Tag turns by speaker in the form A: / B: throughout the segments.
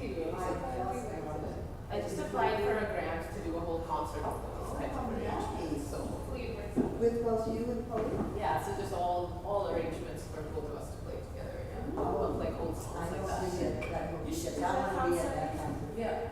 A: you. I just applied for a grant to do a whole concert of those types of arrangements. So hopefully it works out.
B: With both you and Chloe?
A: Yeah, so just all arrangements for both of us to play together. Yeah.
B: Oh.
A: Of like old songs
B: I
A: like
B: know
A: that.
B: you should that one be at that time.
A: Yeah.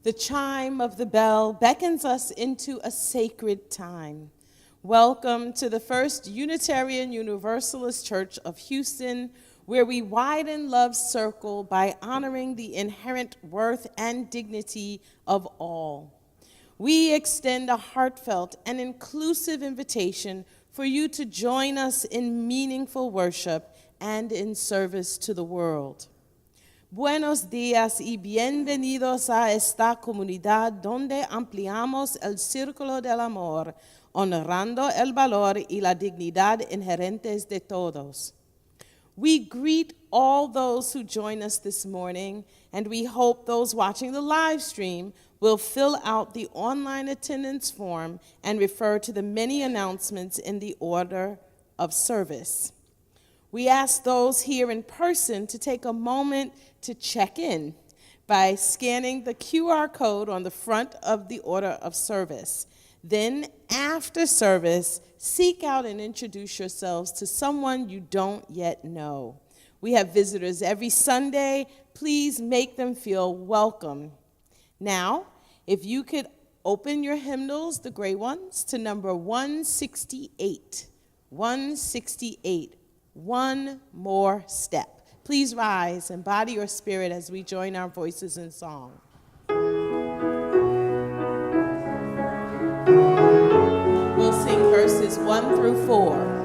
C: The chime of the bell beckons us into a sacred time. Welcome to the First Unitarian Universalist Church of Houston, where we widen love's circle by honoring the inherent worth and dignity of all. We extend a heartfelt and inclusive invitation for you to join us in meaningful worship and in service to the world. Buenos días y bienvenidos a esta comunidad donde ampliamos el círculo del amor, honorando el valor y la dignidad inherentes de todos. We greet all those who join us this morning, and we hope those watching the live stream will fill out the online attendance form and refer to the many announcements in the order of service. We ask those here in person to take a moment to check in by scanning the QR code on the front of the order of service. Then, after service, seek out and introduce yourselves to someone you don't yet know. We have visitors every Sunday. Please make them feel welcome. Now, if you could open your hymnals, the gray ones, to number 168. 168. One more step. Please rise and body your spirit as we join our voices in song. We'll sing verses 1 through 4.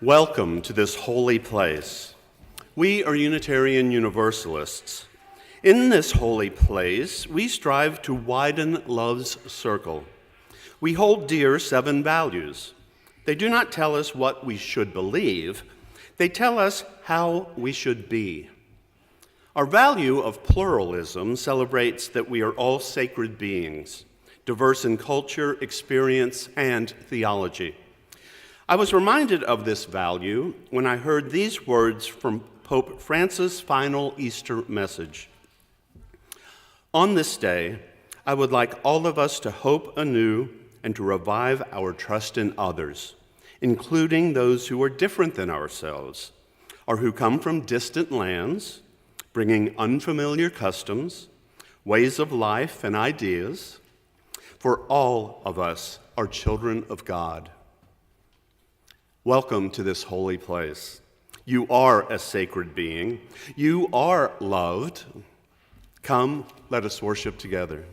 D: Welcome to this holy place. We are Unitarian Universalists. In this holy place, we strive to widen love's circle. We hold dear 7 values. They do not tell us what we should believe. They tell us how we should be. Our value of pluralism celebrates that we are all sacred beings, diverse in culture, experience, and theology. I was reminded of this value when I heard these words from Pope Francis' final Easter message. On this day, I would like all of us to hope anew and to revive our trust in others, including those who are different than ourselves, or who come from distant lands, bringing unfamiliar customs, ways of life, and ideas. For all of us are children of God. Welcome to this holy place. You are a sacred being. You are loved. Come, let us worship together.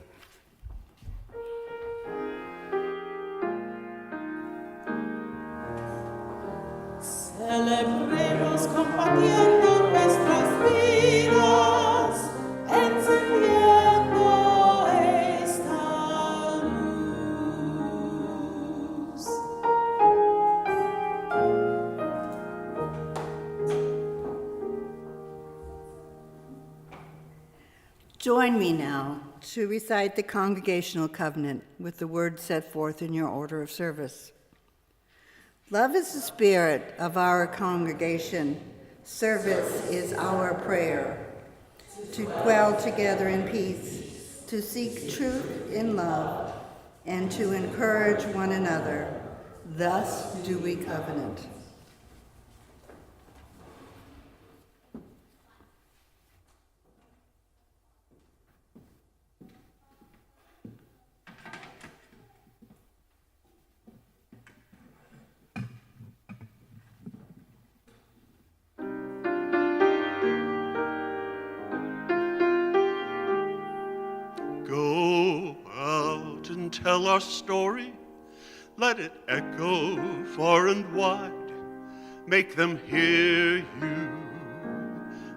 C: Celebremos compartiendo nuestras vidas, encendiendo esta luz.
B: Join me now to recite the Congregational Covenant with the words set forth in your order of service. Love is the spirit of our congregation, Service is our prayer. To dwell together in peace, to seek truth in love, and to encourage one another. Thus do we covenant.
D: Go out and tell our story. Let it echo far and wide. Make them hear you.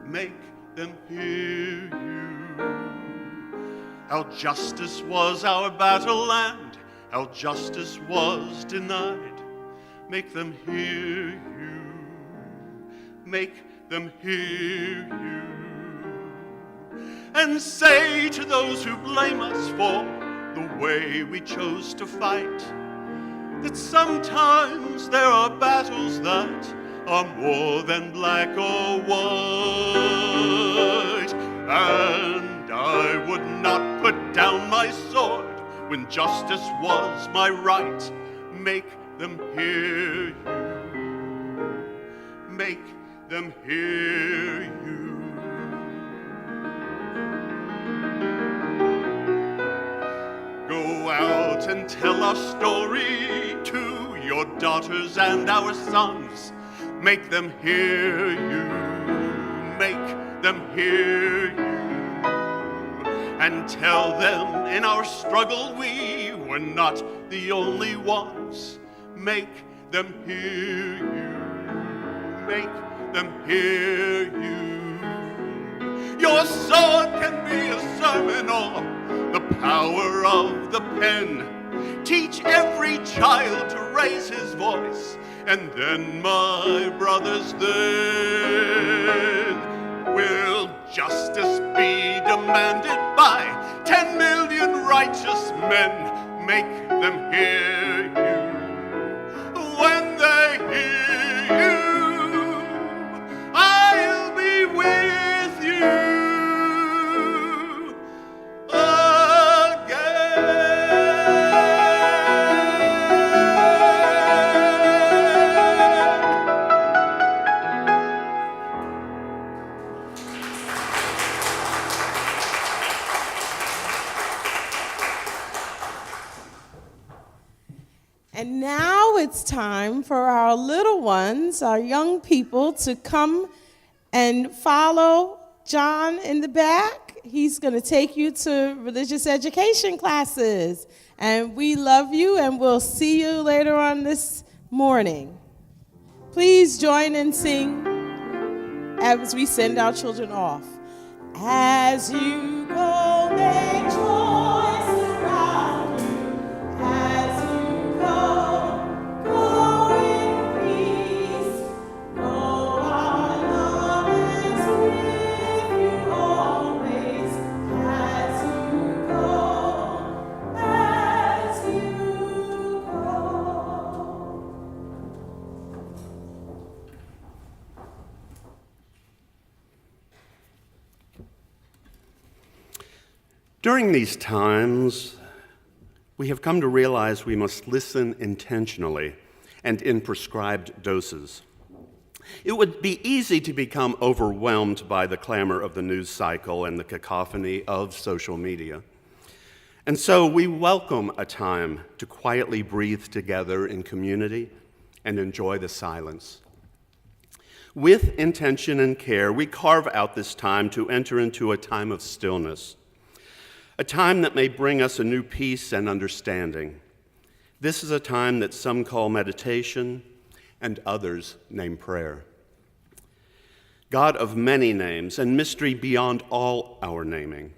D: Make them hear you. How justice was our battle and how justice was denied. Make them hear you. Make them hear you. And say to those who blame us for the way we chose to fight, that sometimes there are battles that are more than black or white. And I would not put down my sword when justice was my right. Make them hear you. Make them hear you. Go out and tell our story to your daughters and our sons. Make them hear you. Make them hear you. And tell them in our struggle we were not the only ones. Make them hear you. Make them hear you. Your sword can be a sermon or the power of the pen. Teach every child to raise his voice, and then, my brothers, then will justice be demanded by 10 million righteous men. Make them hear you. When they hear you, I'll be with you.
C: And now it's time for our little ones, our young people, to come and follow John in the back. He's going to take you to religious education classes. And we love you, and we'll see you later on this morning. Please join and sing as we send our children off. As you go, make choice around you. As you go in peace. Know our love is with you always. As you go, as you go.
D: During these times, we have come to realize we must listen intentionally and in prescribed doses. It would be easy to become overwhelmed by the clamor of the news cycle and the cacophony of social media. And so we welcome a time to quietly breathe together in community and enjoy the silence. With intention and care, we carve out this time to enter into a time of stillness, a time that may bring us a new peace and understanding. This is a time that some call meditation and others name prayer. God of many names and mystery beyond all our naming,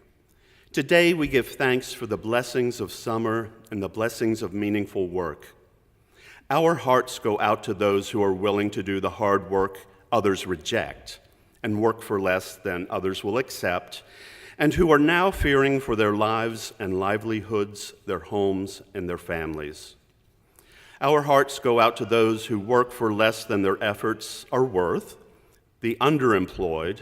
D: today we give thanks for the blessings of summer and the blessings of meaningful work. Our hearts go out to those who are willing to do the hard work others reject and work for less than others will accept, and who are now fearing for their lives and livelihoods, their homes, and their families. Our hearts go out to those who work for less than their efforts are worth, the underemployed,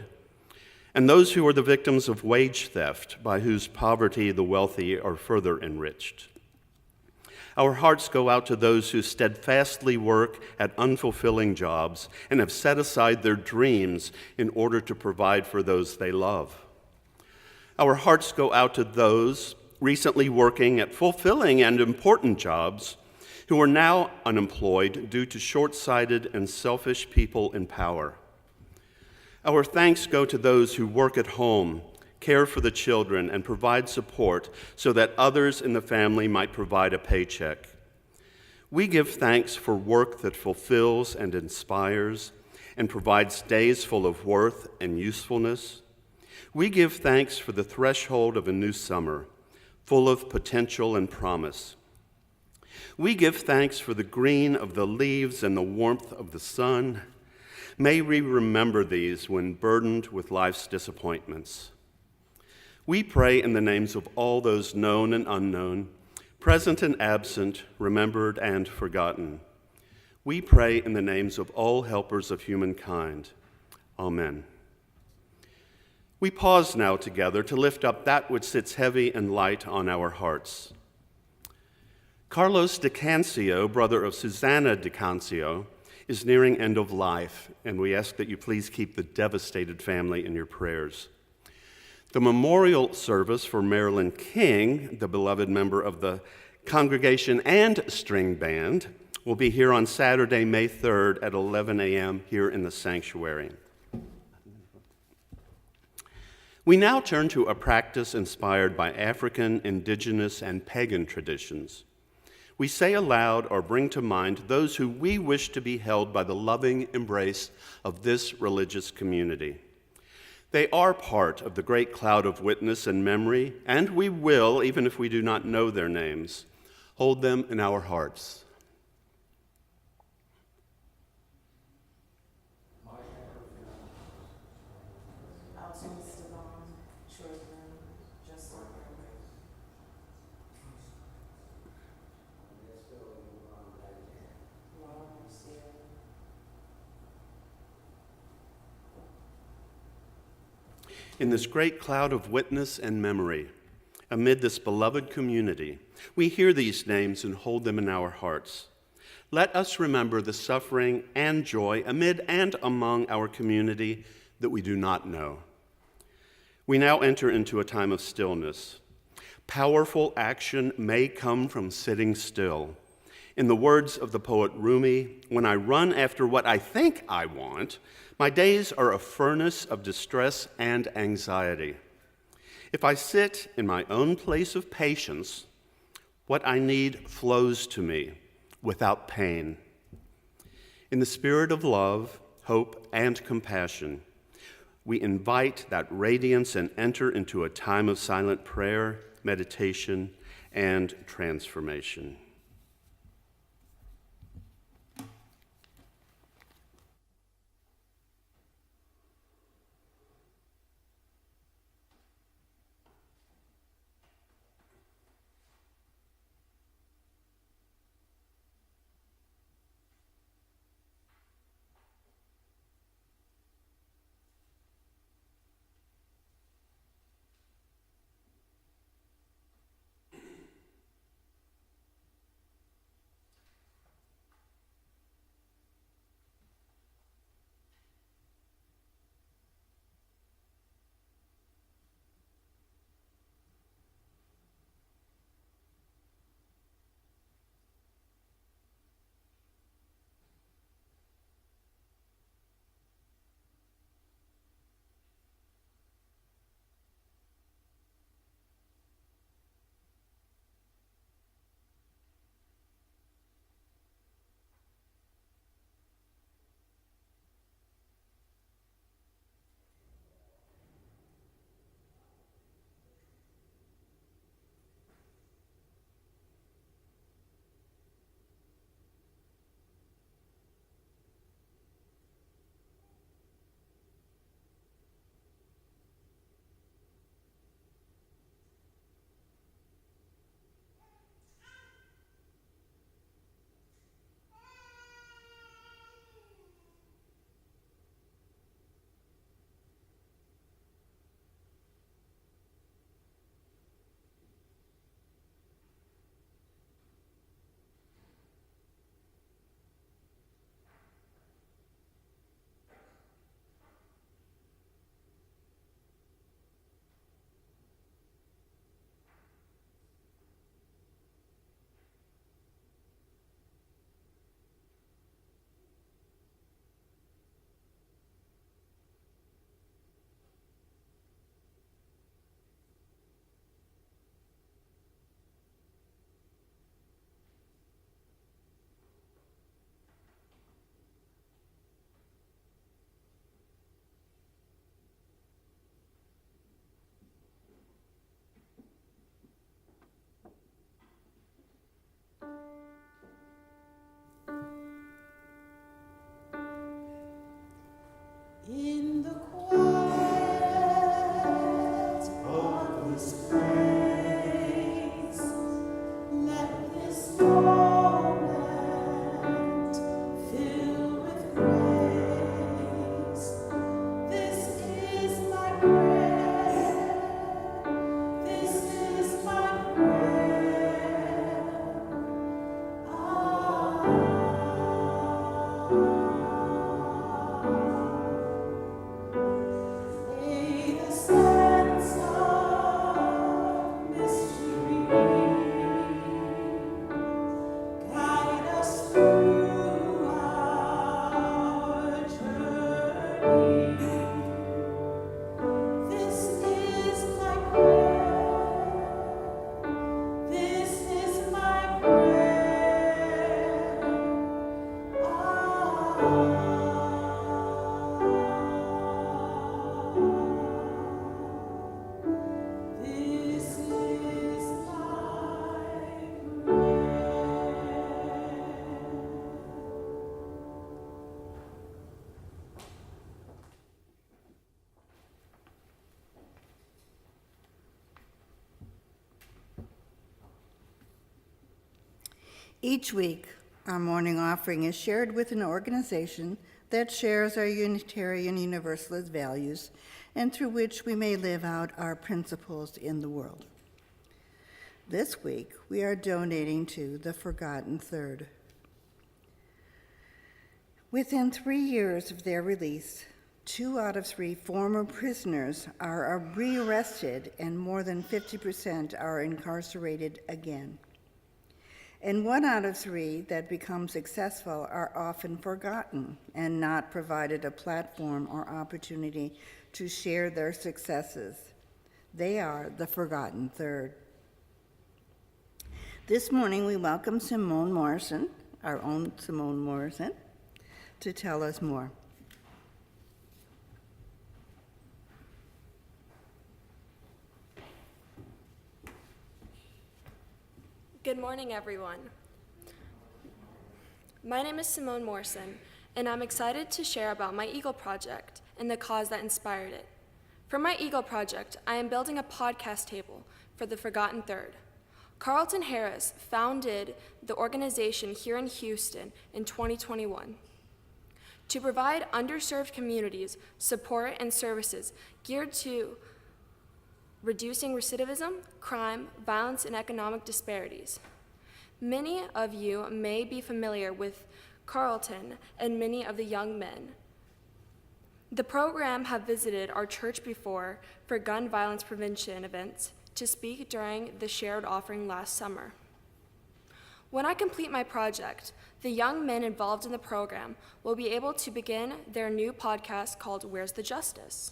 D: and those who are the victims of wage theft, by whose poverty the wealthy are further enriched. Our hearts go out to those who steadfastly work at unfulfilling jobs and have set aside their dreams in order to provide for those they love. Our hearts go out to those recently working at fulfilling and important jobs who are now unemployed due to short-sighted and selfish people in power. Our thanks go to those who work at home, care for the children, and provide support so that others in the family might provide a paycheck. We give thanks for work that fulfills and inspires and provides days full of worth and usefulness. We give thanks for the threshold of a new summer, full of potential and promise. We give thanks for the green of the leaves and the warmth of the sun. May we remember these when burdened with life's disappointments. We pray in the names of all those known and unknown, present and absent, remembered and forgotten. We pray in the names of all helpers of humankind. Amen. We pause now together to lift up that which sits heavy and light on our hearts. Carlos de Cancio, brother of Susanna de Cancio, is nearing end of life, and we ask that you please keep the devastated family in your prayers. The memorial service for Marilyn King, the beloved member of the congregation and string band, will be here on Saturday, May 3rd at 11 a.m. here in the sanctuary. We now turn to a practice inspired by African, indigenous, and pagan traditions. We say aloud or bring to mind those who we wish to be held by the loving embrace of this religious community. They are part of the great cloud of witness and memory, and we will, even if we do not know their names, hold them in our hearts. In this great cloud of witness and memory, amid this beloved community, we hear these names and hold them in our hearts. Let us remember the suffering and joy amid and among our community that we do not know. We now enter into a time of stillness. Powerful action may come from sitting still. In the words of the poet Rumi, when I run after what I think I want, my days are a furnace of distress and anxiety. If I sit in my own place of patience, what I need flows to me without pain. In the spirit of love, hope, and compassion, we invite that radiance and enter into a time of silent prayer, meditation, and transformation.
B: Each week, our morning offering is shared with an organization that shares our Unitarian Universalist values and through which we may live out our principles in the world. This week, we are donating to the Forgotten Third. Within 3 years of their release, 2 out of 3 former prisoners are rearrested, and more than 50% are incarcerated again. And 1 out of 3 that become successful are often forgotten and not provided a platform or opportunity to share their successes. They are the Forgotten Third. This morning, we welcome Simone Morrison, our own Simone Morrison, to tell us more.
E: Good morning, everyone. My name is Simone Morrison, and I'm excited to share about my Eagle Project and the cause that inspired it. For my Eagle Project, I am building a podcast table for the Forgotten Third. Carlton Harris founded the organization here in Houston in 2021 to provide underserved communities support and services geared to reducing recidivism, crime, violence, and economic disparities. Many of you may be familiar with Carlton and many of the young men. The program have visited our church before for gun violence prevention events to speak during the shared offering last summer. When I complete my project, the young men involved in the program will be able to begin their new podcast called Where's the Justice?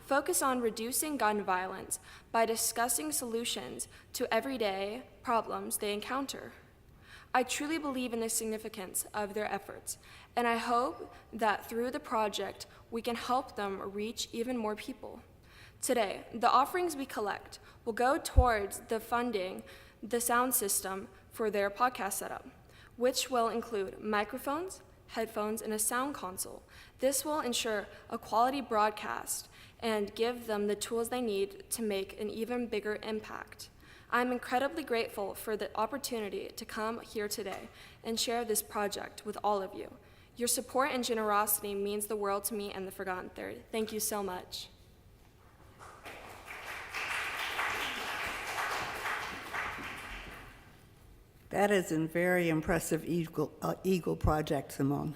E: Focus on reducing gun violence by discussing solutions to everyday problems they encounter. I truly believe in the significance of their efforts, and I hope that through the project, we can help them reach even more people. Today, the offerings we collect will go towards the funding the sound system for their podcast setup, which will include microphones, headphones, and a sound console. This will ensure a quality broadcast and give them the tools they need to make an even bigger impact. I'm incredibly grateful for the opportunity to come here today and share this project with all of you. Your support and generosity means the world to me and the Forgotten Third. Thank you so much.
B: That is a very impressive Eagle Project, Simone.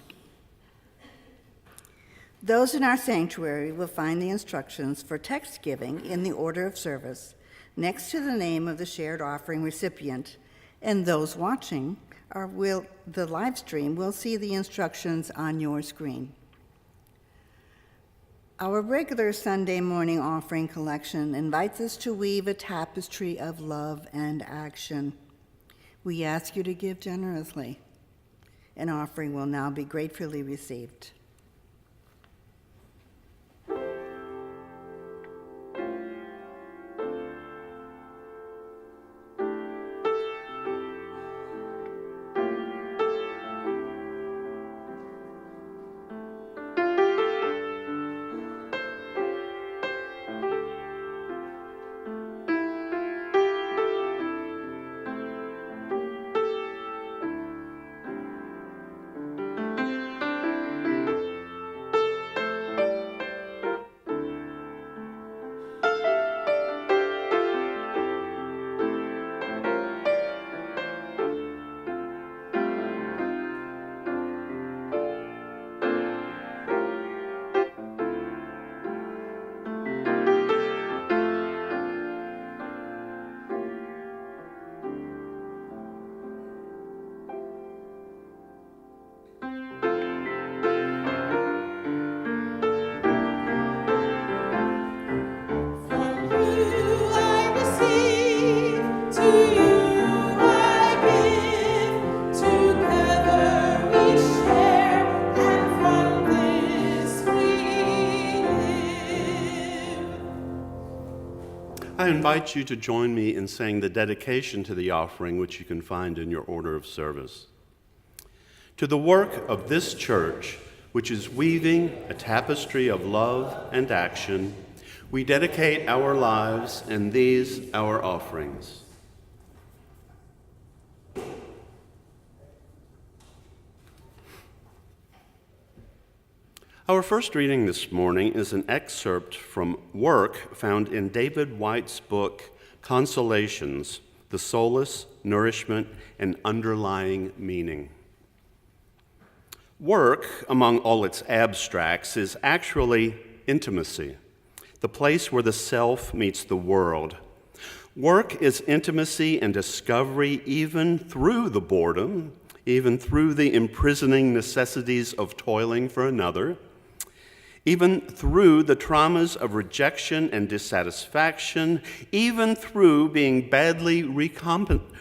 B: Those in our sanctuary will find the instructions for text giving in the order of service next to the name of the shared offering recipient, and those watching the live stream will see the instructions on your screen. Our regular Sunday morning offering collection invites us to weave a tapestry of love and action. We ask you to give generously. An offering will now be gratefully received.
D: I invite you to join me in saying the dedication to the offering, which you can find in your order of service. To the work of this church, which is weaving a tapestry of love and action, we dedicate our lives and these our offerings. Our first reading this morning is an excerpt from work found in David White's book, Consolations, the Solace, Nourishment, and Underlying Meaning. Work, among all its abstracts, is actually intimacy, the place where the self meets the world. Work is intimacy and discovery even through the boredom, even through the imprisoning necessities of toiling for another, even through the traumas of rejection and dissatisfaction, even through being badly recompensed.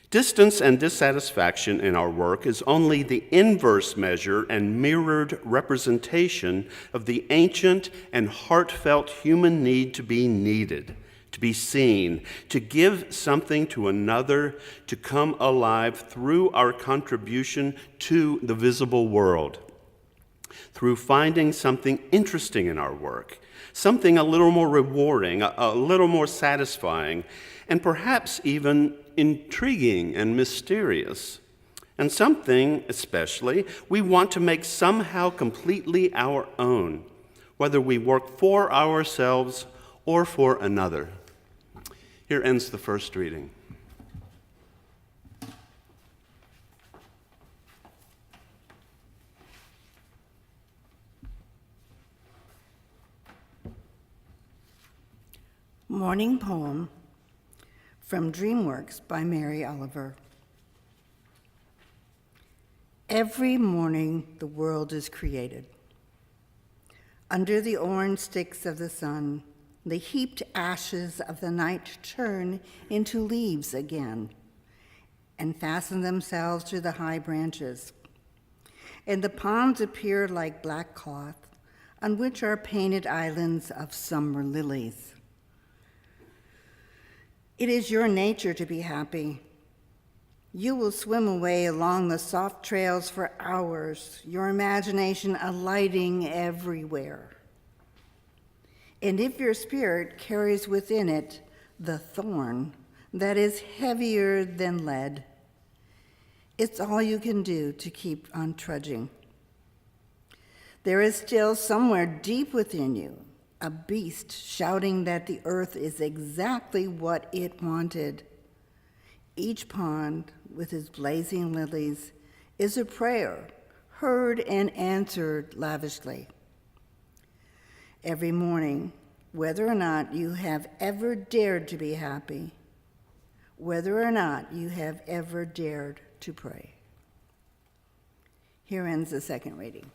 D: Distance and dissatisfaction in our work is only the inverse measure and mirrored representation of the ancient and heartfelt human need to be needed, to be seen, to give something to another, to come alive through our contribution to the visible world, through finding something interesting in our work, something a little more rewarding, a little more satisfying, and perhaps even intriguing and mysterious, and something, especially, we want to make somehow completely our own, whether we work for ourselves or for another. Here ends the first reading.
B: Morning poem from Dreamworks by Mary Oliver. Every morning the world is created. Under the orange sticks of the sun, the heaped ashes of the night turn into leaves again and fasten themselves to the high branches. And the ponds appear like black cloth on which are painted islands of summer lilies. It is your nature to be happy. You will swim away along the soft trails for hours, your imagination alighting everywhere. And if your spirit carries within it the thorn that is heavier than lead, it's all you can do to keep on trudging. There is still somewhere deep within you a beast shouting that the earth is exactly what it wanted. Each pond with its blazing lilies is a prayer heard and answered lavishly. Every morning, whether or not you have ever dared to be happy, whether or not you have ever dared to pray. Here ends the second reading.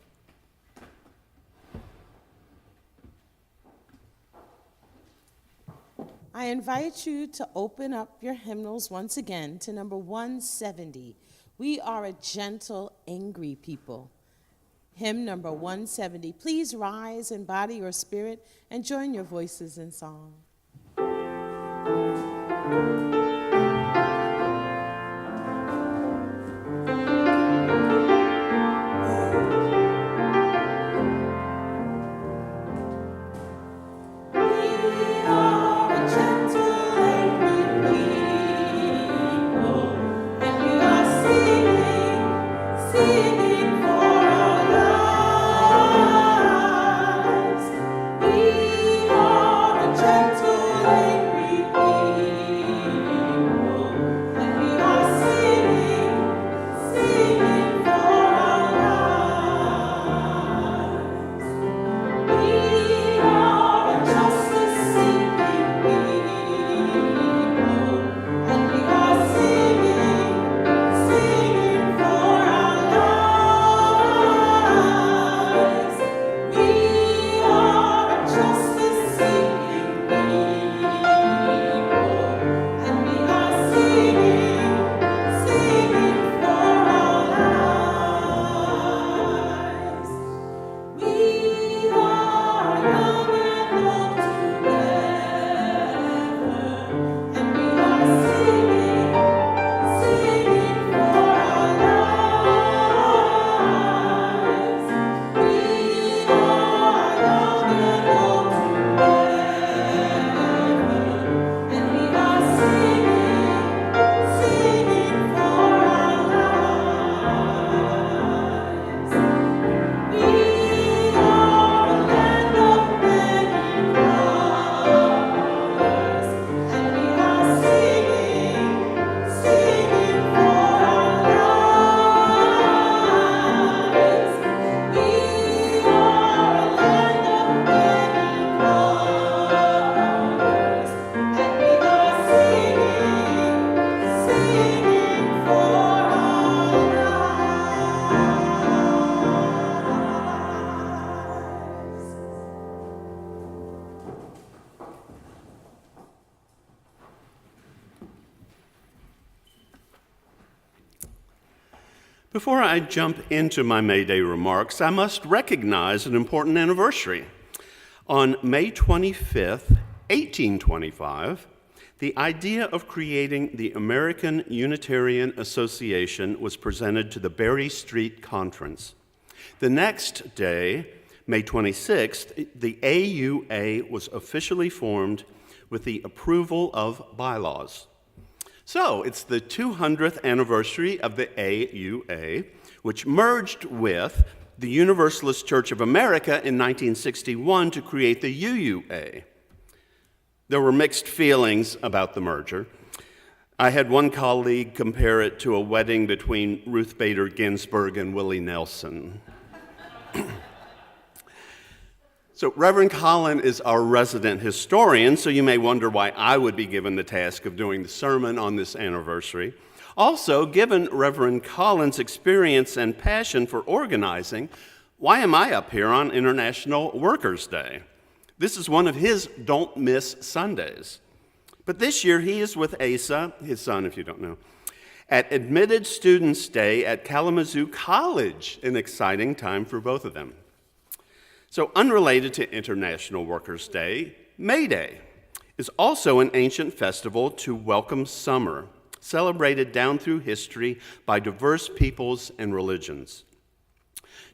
C: I invite you to open up your hymnals once again to number 170. We are a gentle, angry people. Hymn number 170. Please rise in body or spirit and join your voices in song.
D: Before I jump into my May Day remarks, I must recognize an important anniversary. On May 25th, 1825, the idea of creating the American Unitarian Association was presented to the Berry Street Conference. The next day, May 26th, the AUA was officially formed with the approval of bylaws. So it's the 200th anniversary of the AUA, which merged with the Universalist Church of America in 1961 to create the UUA. There were mixed feelings about the merger. I had one colleague compare it to a wedding between Ruth Bader Ginsburg and Willie Nelson. So Reverend Colin is our resident historian, so you may wonder why I would be given the task of doing the sermon on this anniversary. Also, given Reverend Colin's experience and passion for organizing, why am I up here on International Workers' Day? This is one of his don't miss Sundays. But this year he is with Asa, his son if you don't know, at Admitted Students' Day at Kalamazoo College, an exciting time for both of them. So unrelated to International Workers' Day, May Day is also an ancient festival to welcome summer, celebrated down through history by diverse peoples and religions.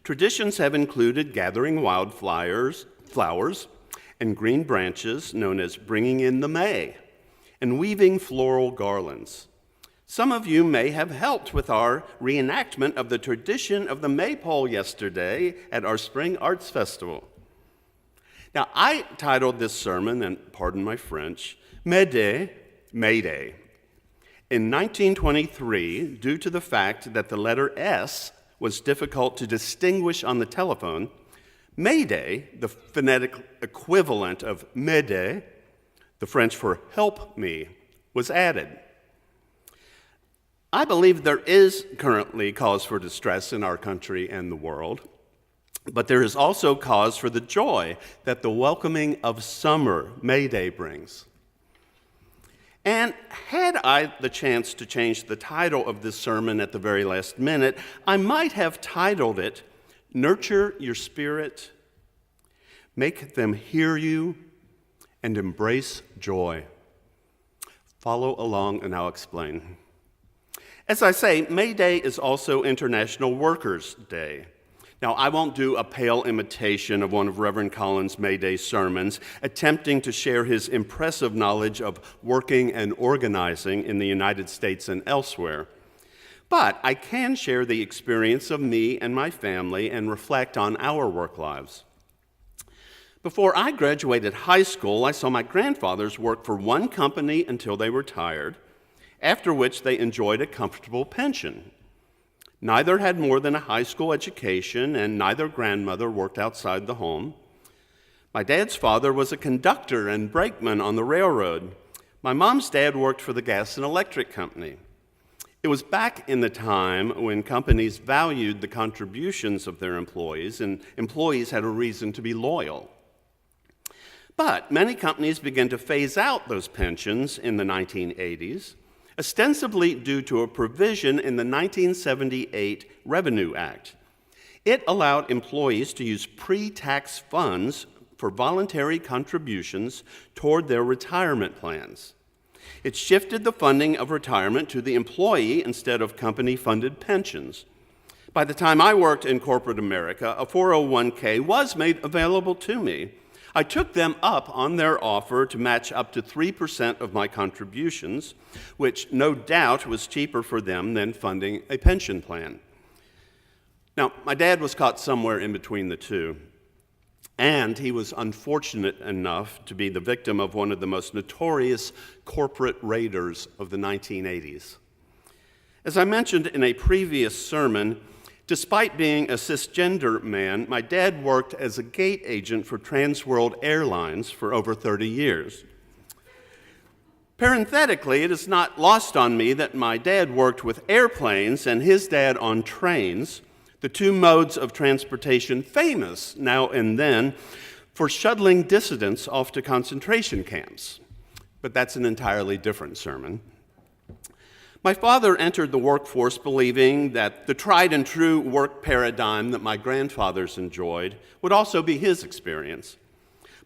D: Traditions have included gathering wildflowers and green branches, known as bringing in the May, and weaving floral garlands. Some of you may have helped with our reenactment of the tradition of the maypole yesterday at our Spring Arts Festival. Now, I titled this sermon, and pardon my French, May Day. In 1923, due to the fact that the letter S was difficult to distinguish on the telephone, May Day, the phonetic equivalent of m'aider, the French for help me, was added. I believe there is currently cause for distress in our country and the world, but there is also cause for the joy that the welcoming of summer, May Day, brings. And had I the chance to change the title of this sermon at the very last minute, I might have titled it, Nurture Your Spirit, Make Them Hear You, and Embrace Joy. Follow along and I'll explain. As I say, May Day is also International Workers' Day. Now, I won't do a pale imitation of one of Reverend Colin's May Day sermons, attempting to share his impressive knowledge of working and organizing in the United States and elsewhere. But I can share the experience of me and my family and reflect on our work lives. Before I graduated high school, I saw my grandfathers work for one company until they retired, after which they enjoyed a comfortable pension. Neither had more than a high school education, and neither grandmother worked outside the home. My dad's father was a conductor and brakeman on the railroad. My mom's dad worked for the gas and electric company. It was back in the time when companies valued the contributions of their employees, and employees had a reason to be loyal. But many companies began to phase out those pensions in the 1980s, ostensibly due to a provision in the 1978 Revenue Act. It allowed employees to use pre-tax funds for voluntary contributions toward their retirement plans. It shifted the funding of retirement to the employee instead of company-funded pensions. By the time I worked in corporate America, a 401k was made available to me. I took them up on their offer to match up to 3% of my contributions, which no doubt was cheaper for them than funding a pension plan. Now, my dad was caught somewhere in between the two, and he was unfortunate enough to be the victim of one of the most notorious corporate raiders of the 1980s. As I mentioned in a previous sermon, despite being a cisgender man, my dad worked as a gate agent for Trans World Airlines for over 30 years. Parenthetically, it is not lost on me that my dad worked with airplanes and his dad on trains, the two modes of transportation famous now and then for shuttling dissidents off to concentration camps. But that's an entirely different sermon. My father entered the workforce believing that the tried and true work paradigm that my grandfathers enjoyed would also be his experience.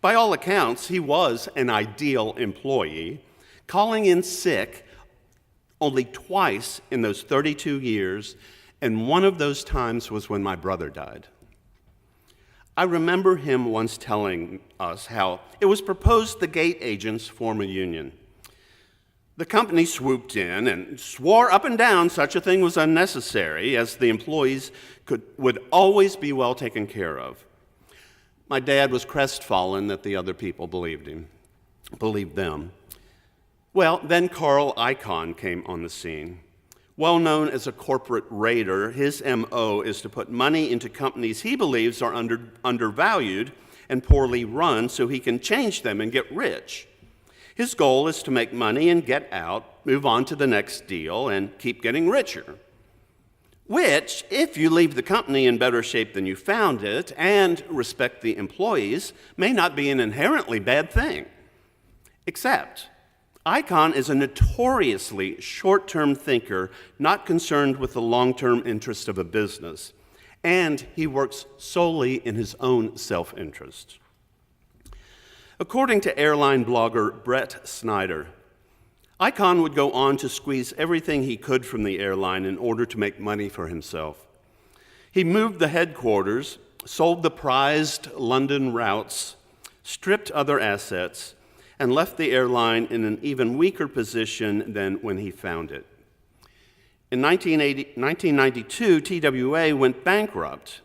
D: By all accounts, he was an ideal employee, calling in sick only twice in those 32 years, and one of those times was when my brother died. I remember him once telling us how it was proposed the gate agents form a union. The company swooped in and swore up and down such a thing was unnecessary, as the employees would always be well taken care of. My dad was crestfallen that the other people believed them. Well, then Carl Icahn came on the scene. Well known as a corporate raider, his MO is to put money into companies he believes are undervalued and poorly run so he can change them and get rich. His goal is to make money and get out, move on to the next deal, and keep getting richer. Which, if you leave the company in better shape than you found it and respect the employees, may not be an inherently bad thing. Except, Icahn is a notoriously short-term thinker, not concerned with the long-term interest of a business, and he works solely in his own self-interest. According to airline blogger Brett Snyder, Icahn would go on to squeeze everything he could from the airline in order to make money for himself. He moved the headquarters, sold the prized London routes, stripped other assets, and left the airline in an even weaker position than when he found it. In 1992, TWA went bankrupt.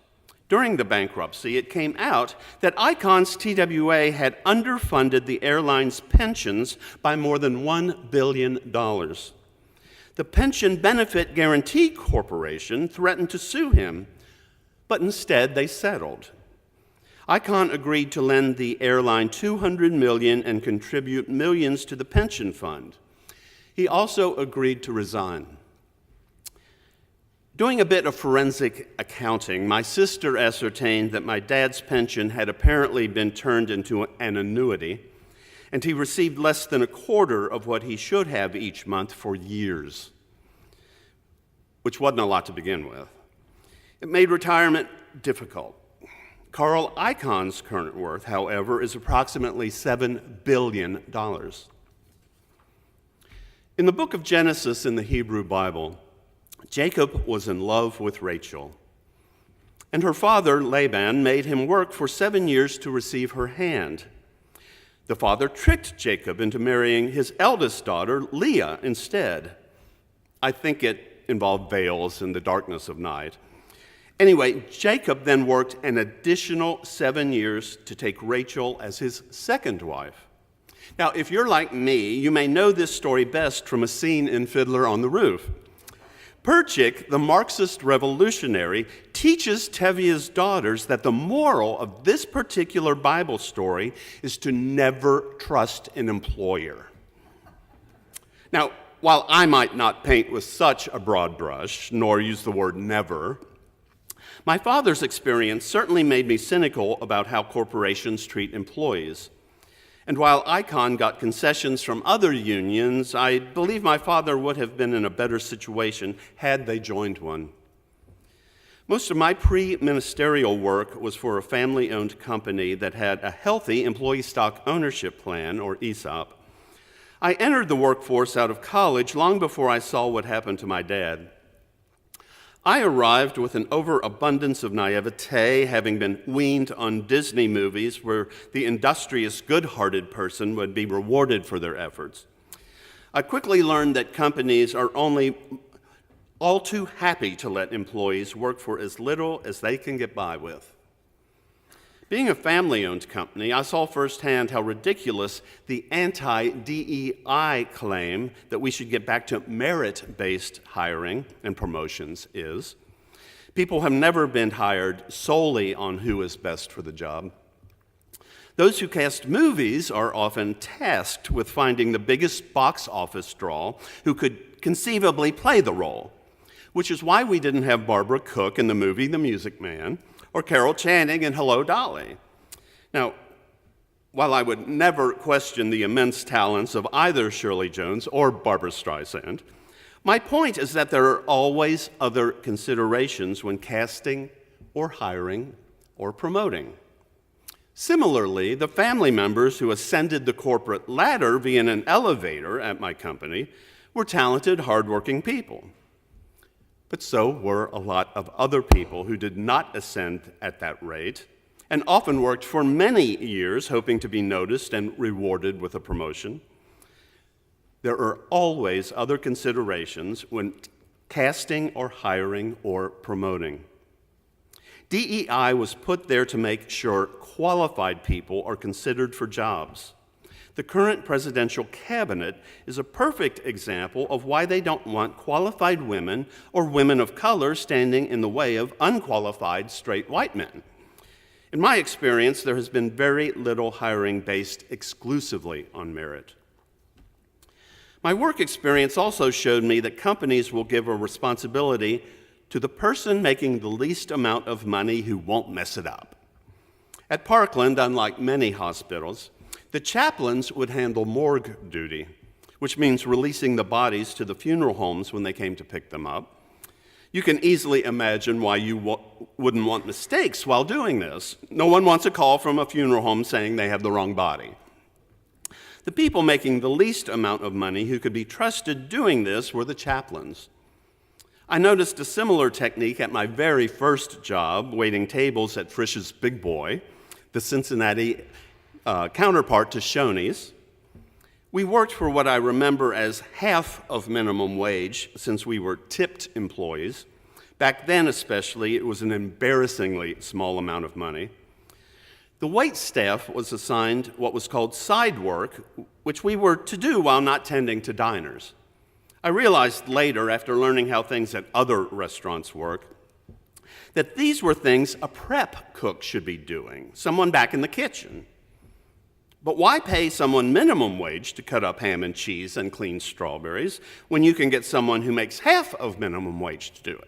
D: During the bankruptcy, it came out that Icahn's TWA had underfunded the airline's pensions by more than $1 billion. The Pension Benefit Guarantee Corporation threatened to sue him, but instead they settled. Icahn agreed to lend the airline $200 million and contribute millions to the pension fund. He also agreed to resign. Doing a bit of forensic accounting, my sister ascertained that my dad's pension had apparently been turned into an annuity, and he received less than a quarter of what he should have each month for years, which wasn't a lot to begin with. It made retirement difficult. Carl Icahn's current worth, however, is approximately $7 billion. In the book of Genesis in the Hebrew Bible, Jacob was in love with Rachel, and her father, Laban, made him work for 7 years to receive her hand. The father tricked Jacob into marrying his eldest daughter, Leah, instead. I think it involved veils and the darkness of night. Anyway, Jacob then worked an additional 7 years to take Rachel as his second wife. Now, if you're like me, you may know this story best from a scene in Fiddler on the Roof. Perchik, the Marxist revolutionary, teaches Tevia's daughters that the moral of this particular Bible story is to never trust an employer. Now, while I might not paint with such a broad brush, nor use the word never, my father's experience certainly made me cynical about how corporations treat employees. And while Icahn got concessions from other unions, I believe my father would have been in a better situation had they joined one. Most of my pre-ministerial work was for a family-owned company that had a healthy employee stock ownership plan, or ESOP. I entered the workforce out of college long before I saw what happened to my dad. I arrived with an overabundance of naivete, having been weaned on Disney movies where the industrious, good-hearted person would be rewarded for their efforts. I quickly learned that companies are only all too happy to let employees work for as little as they can get by with. Being a family-owned company, I saw firsthand how ridiculous the anti-DEI claim that we should get back to merit-based hiring and promotions is. People have never been hired solely on who is best for the job. Those who cast movies are often tasked with finding the biggest box office draw who could conceivably play the role, which is why we didn't have Barbara Cook in the movie The Music Man, or Carol Channing in Hello, Dolly. Now, while I would never question the immense talents of either Shirley Jones or Barbra Streisand, My point is that there are always other considerations when casting or hiring or promoting. Similarly, the family members who ascended the corporate ladder via an elevator at my company were talented, hardworking people. But so were a lot of other people who did not ascend at that rate and often worked for many years hoping to be noticed and rewarded with a promotion. There are always other considerations when casting or hiring or promoting. DEI was put there to make sure qualified people are considered for jobs. The current presidential cabinet is a perfect example of why they don't want qualified women or women of color standing in the way of unqualified straight white men. In my experience, there has been very little hiring based exclusively on merit. My work experience also showed me that companies will give a responsibility to the person making the least amount of money who won't mess it up. At Parkland, unlike many hospitals, the chaplains would handle morgue duty, which means releasing the bodies to the funeral homes when they came to pick them up. You can easily imagine why you wouldn't want mistakes while doing this. No one wants a call from a funeral home saying they have the wrong body. The people making the least amount of money who could be trusted doing this were the chaplains. I noticed a similar technique at my very first job, waiting tables at Frisch's Big Boy, the Cincinnati counterpart to Shoney's. We worked for what I remember as half of minimum wage since we were tipped employees. Back then especially, it was an embarrassingly small amount of money. The wait staff was assigned what was called side work, which we were to do while not tending to diners. I realized later, after learning how things at other restaurants work, that these were things a prep cook should be doing, someone back in the kitchen. But why pay someone minimum wage to cut up ham and cheese and clean strawberries when you can get someone who makes half of minimum wage to do it?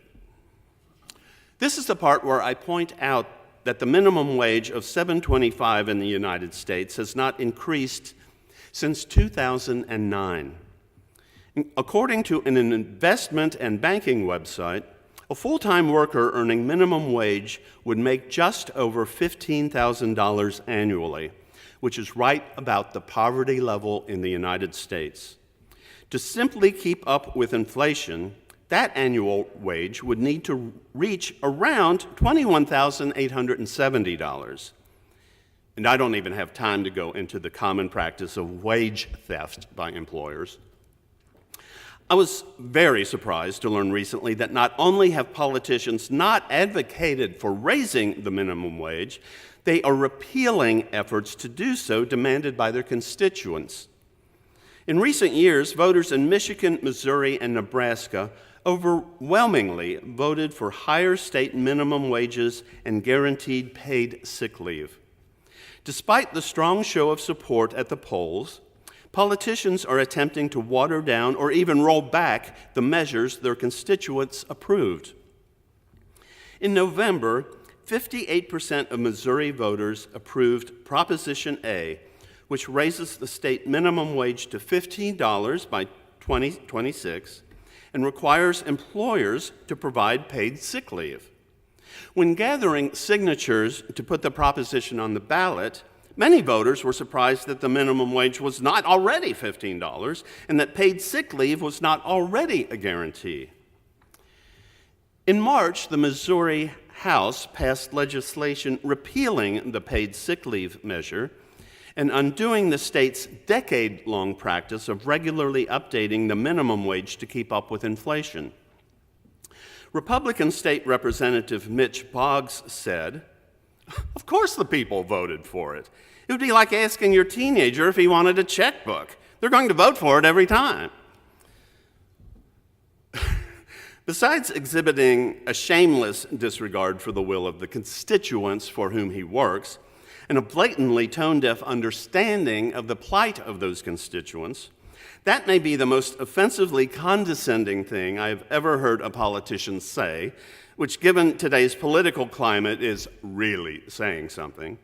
D: This is the part where I point out that the minimum wage of $7.25 in the United States has not increased since 2009. According to an investment and banking website, a full-time worker earning minimum wage would make just over $15,000 annually, which is right about the poverty level in the United States. To simply keep up with inflation, that annual wage would need to reach around $21,870. And I don't even have time to go into the common practice of wage theft by employers. I was very surprised to learn recently that not only have politicians not advocated for raising the minimum wage, they are repealing efforts to do so demanded by their constituents. In recent years, voters in Michigan, Missouri, and Nebraska overwhelmingly voted for higher state minimum wages and guaranteed paid sick leave. Despite the strong show of support at the polls, politicians are attempting to water down or even roll back the measures their constituents approved. In November, 58% of Missouri voters approved Proposition A, which raises the state minimum wage to $15 by 2026 and requires employers to provide paid sick leave. When gathering signatures to put the proposition on the ballot, many voters were surprised that the minimum wage was not already $15 and that paid sick leave was not already a guarantee. In March, the Missouri House passed legislation repealing the paid sick leave measure and undoing the state's decade-long practice of regularly updating the minimum wage to keep up with inflation. Republican State Representative Mitch Boggs said, "Of course the people voted for it. It would be like asking your teenager if he wanted a checkbook. They're going to vote for it every time." Besides exhibiting a shameless disregard for the will of the constituents for whom he works, and a blatantly tone-deaf understanding of the plight of those constituents, that may be the most offensively condescending thing I have ever heard a politician say, which given today's political climate is really saying something.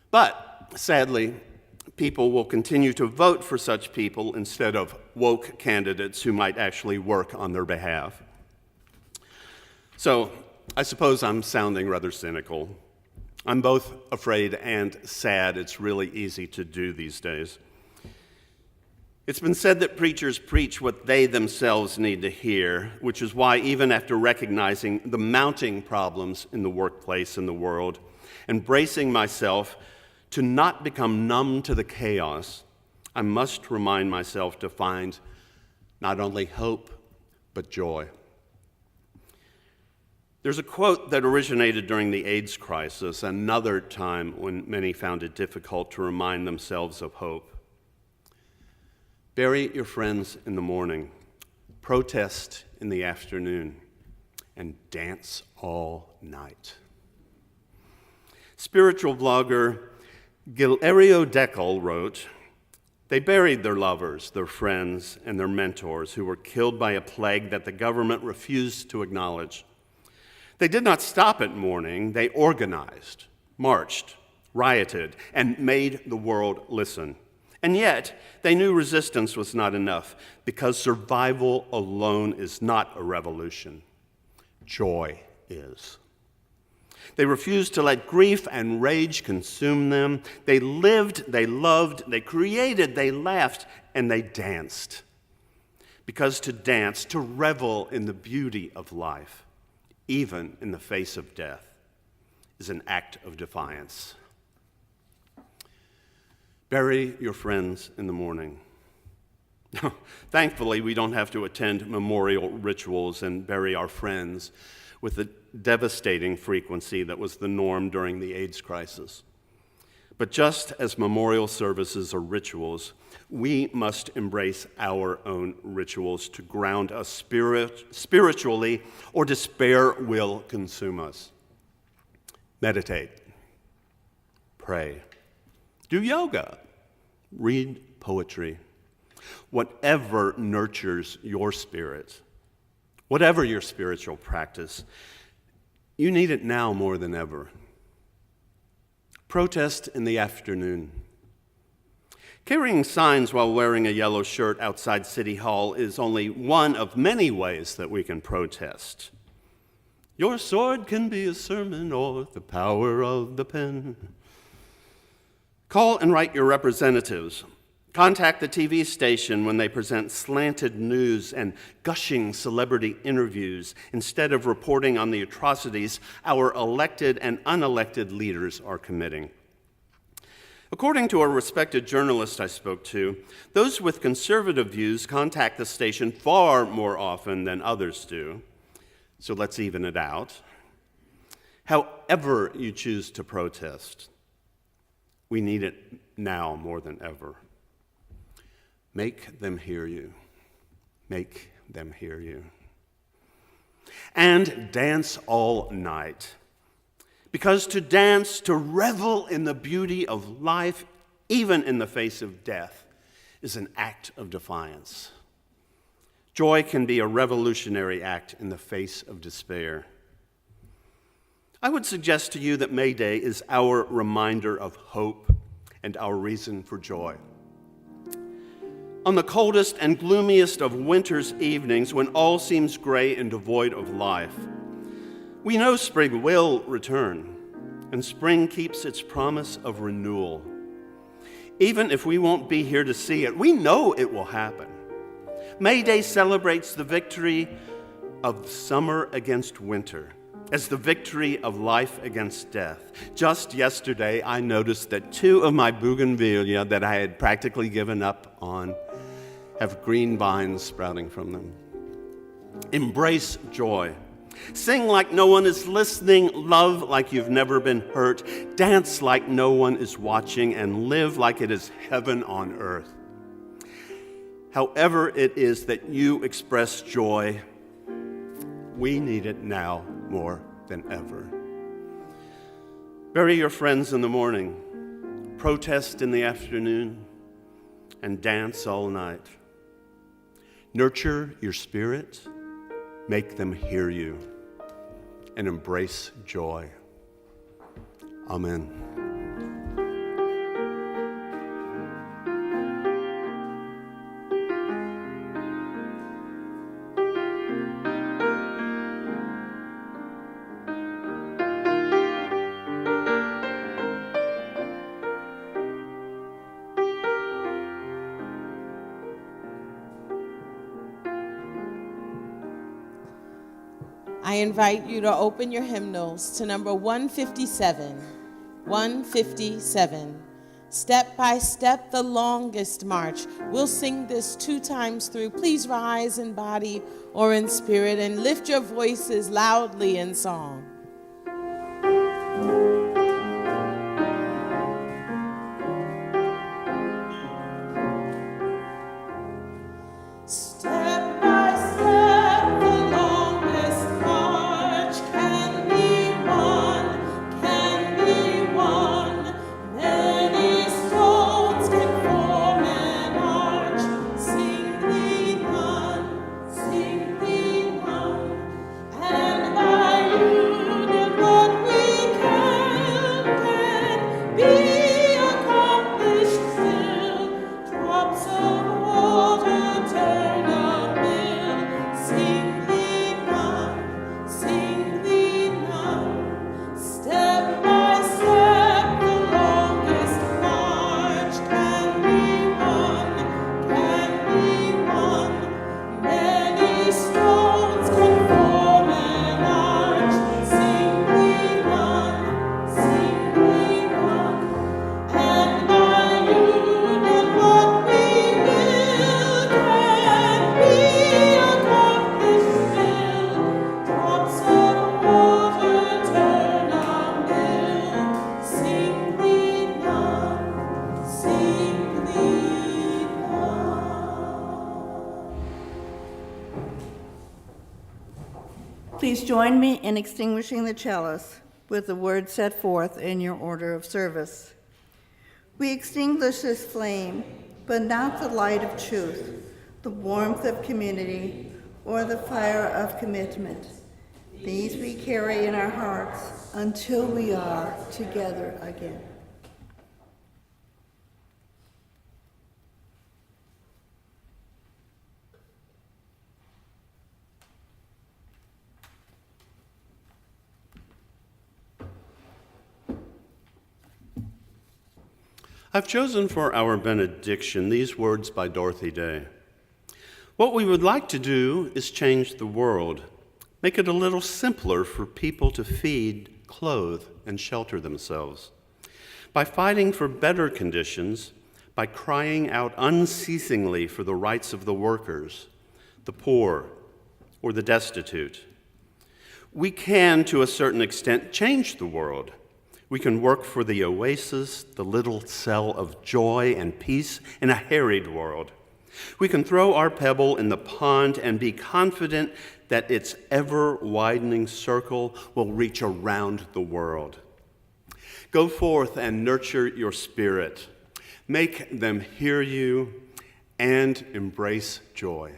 D: But sadly, people will continue to vote for such people instead of woke candidates who might actually work on their behalf. So I suppose I'm sounding rather cynical. I'm both afraid and sad. It's really easy to do these days. It's been said that preachers preach what they themselves need to hear, which is why even after recognizing the mounting problems in the workplace and the world, and bracing myself to not become numb to the chaos, I must remind myself to find not only hope, but joy. There's a quote that originated during the AIDS crisis, another time when many found it difficult to remind themselves of hope. Bury your friends in the morning, protest in the afternoon, and dance all night. Spiritual blogger Gilerio Deckel wrote, "They buried their lovers, their friends, and their mentors who were killed by a plague that the government refused to acknowledge. They did not stop at mourning. They organized, marched, rioted, and made the world listen. And yet, they knew resistance was not enough because survival alone is not a revolution. Joy is. They refused to let grief and rage consume them. They lived, they loved, they created, they laughed, and they danced. Because to dance, to revel in the beauty of life, even in the face of death, is an act of defiance." Bury your friends in the morning. Thankfully, we don't have to attend memorial rituals and bury our friends with the devastating frequency that was the norm during the AIDS crisis. But just as memorial services are rituals, we must embrace our own rituals to ground us spiritually, or despair will consume us. Meditate. Pray. Do yoga. Read poetry. Whatever nurtures your spirit, whatever your spiritual practice, you need it now more than ever. Protest in the afternoon. Carrying signs while wearing a yellow shirt outside City Hall is only one of many ways that we can protest. Your sword can be a sermon or the power of the pen. Call and write your representatives. Contact the TV station when they present slanted news and gushing celebrity interviews instead of reporting on the atrocities our elected and unelected leaders are committing. According to a respected journalist I spoke to, those with conservative views contact the station far more often than others do. So let's even it out. However you choose to protest, we need it now more than ever. Make them hear you. Make them hear you. And dance all night. Because to dance, to revel in the beauty of life, even in the face of death, is an act of defiance. Joy can be a revolutionary act in the face of despair. I would suggest to you that May Day is our reminder of hope and our reason for joy. On the coldest and gloomiest of winter's evenings, when all seems gray and devoid of life, we know spring will return, and spring keeps its promise of renewal. Even if we won't be here to see it, we know it will happen. May Day celebrates the victory of summer against winter, as the victory of life against death. Just yesterday, I noticed that 2 of my bougainvillea that I had practically given up on have green vines sprouting from them. Embrace joy. Sing like no one is listening, love like you've never been hurt, dance like no one is watching, and live like it is heaven on earth. However it is that you express joy, we need it now more than ever. Bury your friends in the morning, protest in the afternoon, and dance all night. Nurture your spirit, make them hear you, and embrace joy. Amen.
C: I invite you to open your hymnals to number 157. 157. Step by step, the longest march. We'll sing this 2 times through. Please rise in body or in spirit and lift your voices loudly in song. Step by step, the longest march can be won, can be won. Many stones can form an arch. Sing thee none, and by union what we can be accomplished still. Drops of water turn a mill. Sing thee none. Step by step, the longest march can be won. Many stones can form an arch. Sing thee none, and by union what we will can be accomplished still. Drops of water turn a mill. Sing thee none, sing thee none.
B: Please join me in extinguishing the chalice with the words set forth in your order of service. We extinguish this flame, but not the light of truth, the warmth of community, or the fire of commitment. These we carry in our hearts until we are together again.
D: I've chosen for our benediction these words by Dorothy Day. What we would like to do is change the world, make it a little simpler for people to feed, clothe, and shelter themselves. By fighting for better conditions, by crying out unceasingly for the rights of the workers, the poor, or the destitute. We can, to a certain extent, change the world. We can work for the oasis, the little cell of joy and peace in a harried world. We can throw our pebble in the pond and be confident that its ever-widening circle will reach around the world. Go forth and nurture your spirit. Make them hear you and embrace joy.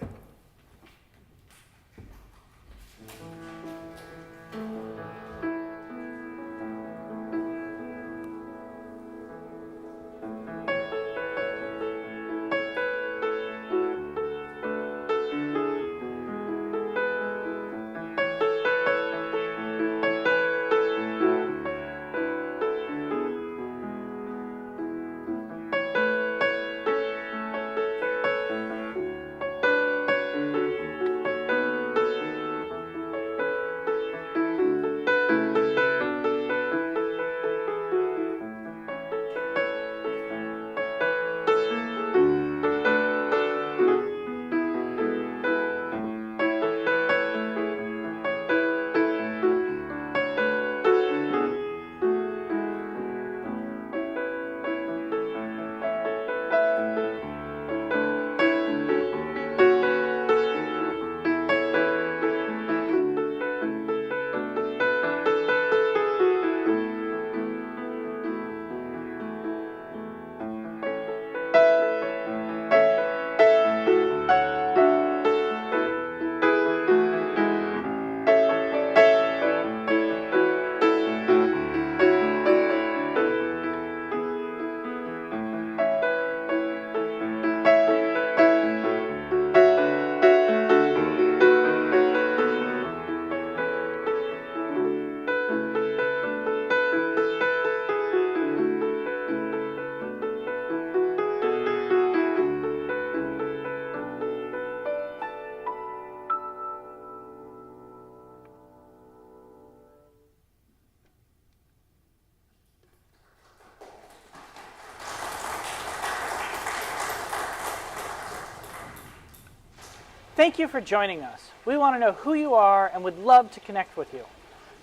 F: Thank you for joining us. We want to know who you are and would love to connect with you.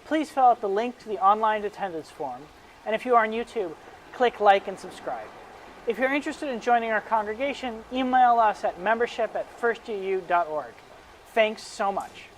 F: Please fill out the link to the online attendance form, and if you are on YouTube, click like and subscribe. If you're interested in joining our congregation, email us at membership@firstuuhouston.org. Thanks so much.